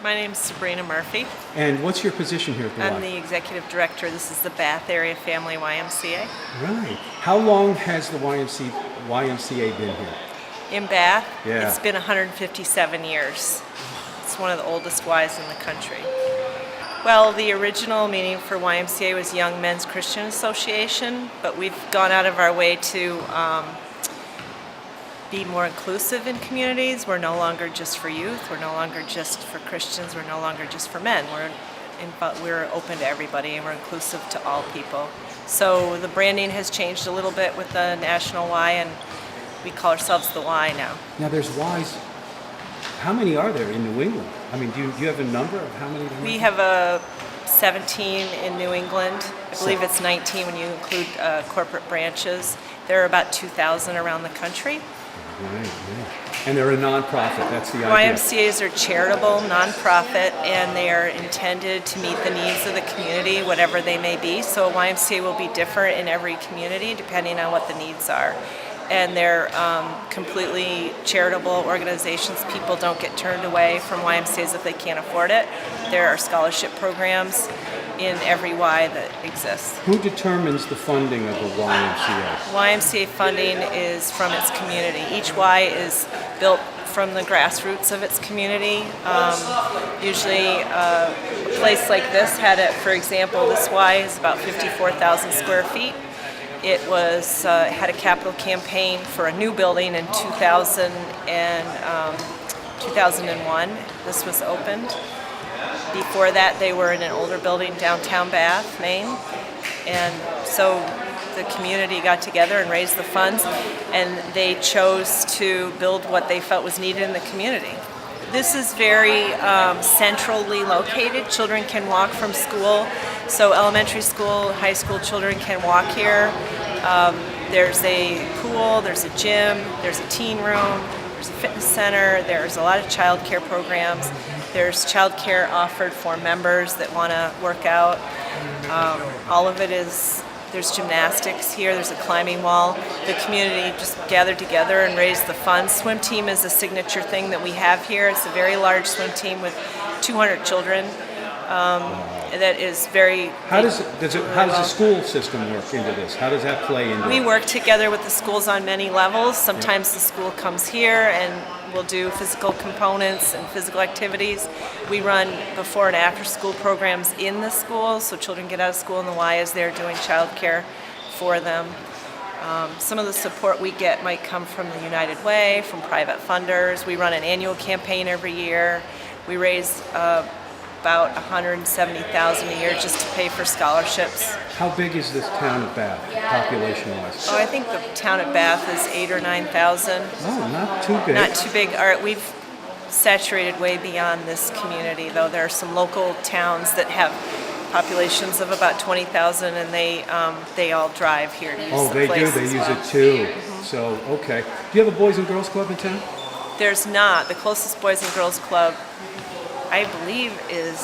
My name's Sabrina Murphy. And what's your position here at the Y? I'm the executive director. This is the Bath Area Family YMCA. Right. How long has the YMCA been here? In Bath, Yeah. It's been 157 years. It's one of the oldest Ys in the country. Well, the original meaning for YMCA was Young Men's Christian Association, but we've gone out of our way to be more inclusive in communities. We're no longer just for youth. We're no longer just for Christians. We're no longer just for men. We're open to everybody, and we're inclusive to all people. So the branding has changed a little bit with the national Y, and we call ourselves the Y now. Now there's Ys. How many are there in New England? I mean, do you have a number of how many? We have 17 in New England. I believe it's 19 when you include corporate branches. There are about 2,000 around the country. Right. And they're a nonprofit, that's the idea. YMCAs are charitable, nonprofit, and they are intended to meet the needs of the community, whatever they may be. So a YMCA will be different in every community depending on what the needs are. And they're completely charitable organizations. People don't get turned away from YMCAs if they can't afford it. There are scholarship programs in every Y that exists. Who determines the funding of the YMCA? YMCA funding is from its community. Each Y is built from the grassroots of its community. Usually a place like this had it, for example, this Y is about 54,000 square feet. It was had a capital campaign for a new building in 2001. This was opened. Before that, they were in an older building downtown Bath, Maine. And so the community got together and raised the funds, and they chose to build what they felt was needed in the community. This is very centrally located. Children can walk from school. So elementary school, high school children can walk here. There's a pool, there's a gym, there's a teen room, there's a fitness center, there's a lot of child care programs. There's child care offered for members that want to work out. All of it is, there's gymnastics here, there's a climbing wall. The community just gathered together and raised the funds. Swim team is a signature thing that we have here. It's a very large swim team with 200 children. That is very... How does the school system work into this? How does that play into it? We work together with the schools on many levels. Sometimes the school comes here and we'll do physical components and physical activities. We run before and after school programs in the schools, so children get out of school and the Y is there doing childcare for them. Some of the support we get might come from the United Way, from private funders. We run an annual campaign every year. We raise about $170,000 a year just to pay for scholarships. How big is this town of Bath, population-wise? Oh, I think the town of Bath is 8,000 or 9,000. Oh, not too big. Not too big. We've saturated way beyond this community, though. There are some local towns that have populations of about 20,000, and they all drive here to use the place. Oh, they do. They use it too. Mm-hmm. So, okay. Do you have a Boys and Girls Club in town? There's not. The closest Boys and Girls Club, I believe, is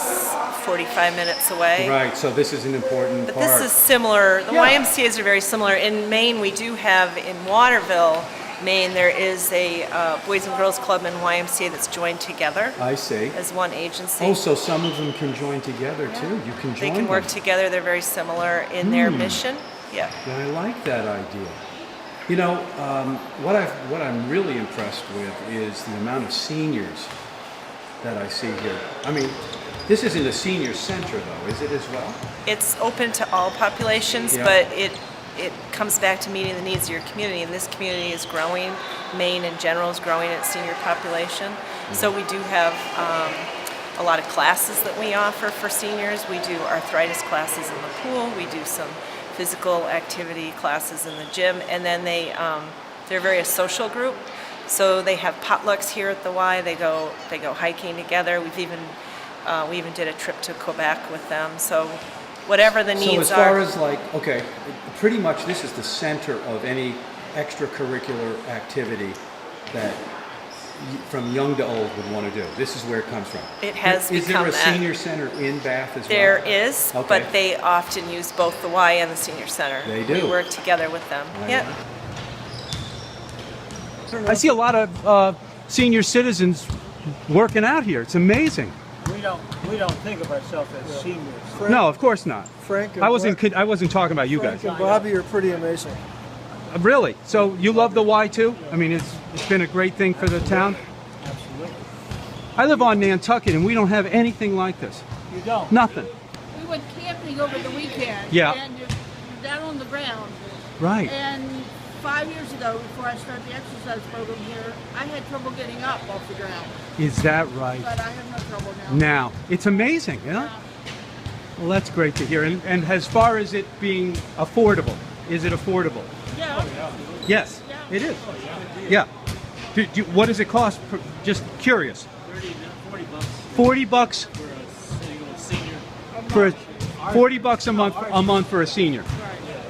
45 minutes away. Right, so this is an important but part. This is similar. The YMCAs are very similar. In Maine, we do have, in Waterville, Maine, there is a Boys and Girls Club and YMCA that's joined together. I see. As one agency. Oh, so some of them can join together too. You can join They can work together. They're very similar in their mission. Yeah. I like that idea. You know, what I'm really impressed with is the amount of seniors that I see here. I mean, this isn't a senior center though, is it as well? It's open to all populations, but it comes back to meeting the needs of your community, and this community is growing. Maine in general is growing its senior population. So we do have a lot of classes that we offer for seniors. We do arthritis classes in the pool. We do some physical activity classes in the gym, and then they're very a social group. So they have potlucks here at the Y. They go hiking together. We even did a trip to Quebec with them. So whatever the needs are. So as far as pretty much this is the center of any extracurricular activity that from young to old would want to do. This is where it comes from. It has become that. Is there a senior center in Bath as well? There is, but they often use both the Y and the senior center. They do. We work together with them. Yep. I see a lot of senior citizens working out here. It's amazing. We don't think of ourselves as seniors. No, of course not. Frank and I wasn't talking about you Frank guys. and Bobby are pretty amazing. Really? So you love the Y too? I mean, it's been a great thing for the town. Absolutely. I live on Nantucket, and we don't have anything like this. You don't? Nothing. We went camping over the weekend. Yeah. And you're down on the ground. Right. And 5 years ago, before I started the exercise program here, I had trouble getting up off the ground. Is that right? But I have no trouble now. Now, it's amazing, you know? Well, that's great to hear. And as far as it being affordable, is it affordable? Yeah. Yes, Yeah. it is. Yeah. What does it cost? Just curious. 40 bucks For a single senior. for 40 bucks a month for a senior.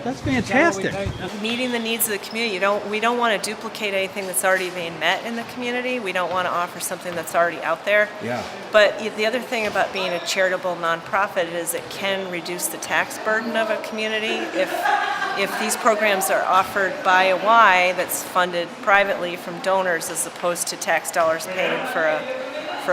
That's fantastic. Meeting the needs of the community. We don't want to duplicate anything that's already being met in the community. We don't want to offer something that's already out there. Yeah. But the other thing about being a charitable nonprofit is it can reduce the tax burden of a community if these programs are offered by a Y that's funded privately from donors as opposed to tax dollars paid for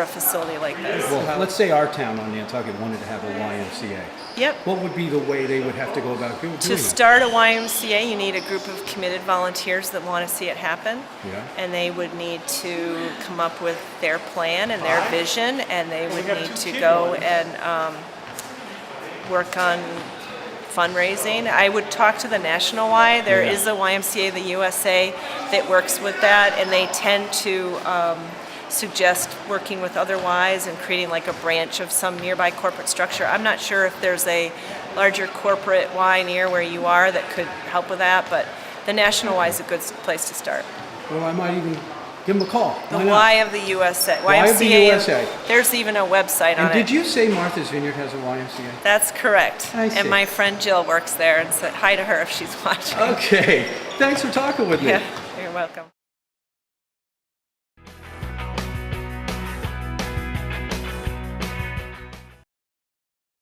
a facility like this. Well, let's say our town on Nantucket wanted to have a YMCA. Yep. What would be the way they would have to go about doing To it? start a YMCA, you need a group of committed volunteers that want to see it happen. Yeah. And they would need to come up with their plan and their vision, and they would need to go and work on fundraising. I would talk to the National Y. There is a YMCA, the USA, that works with that, and they tend to suggest working with other Ys and creating like a branch of some nearby corporate structure. I'm not sure if there's a larger corporate Y near where you are that could help with that, but the National Y is a good place to start. Well, I might even give them a call. The Why not? Y of the USA. Y of the YMCA, USA. There's even a website on And it. did you say Martha's Vineyard has a YMCA? That's correct. I see. And my friend Jill works there, and said hi to her if she's watching. Okay. Thanks for talking with me. Yeah, you're welcome.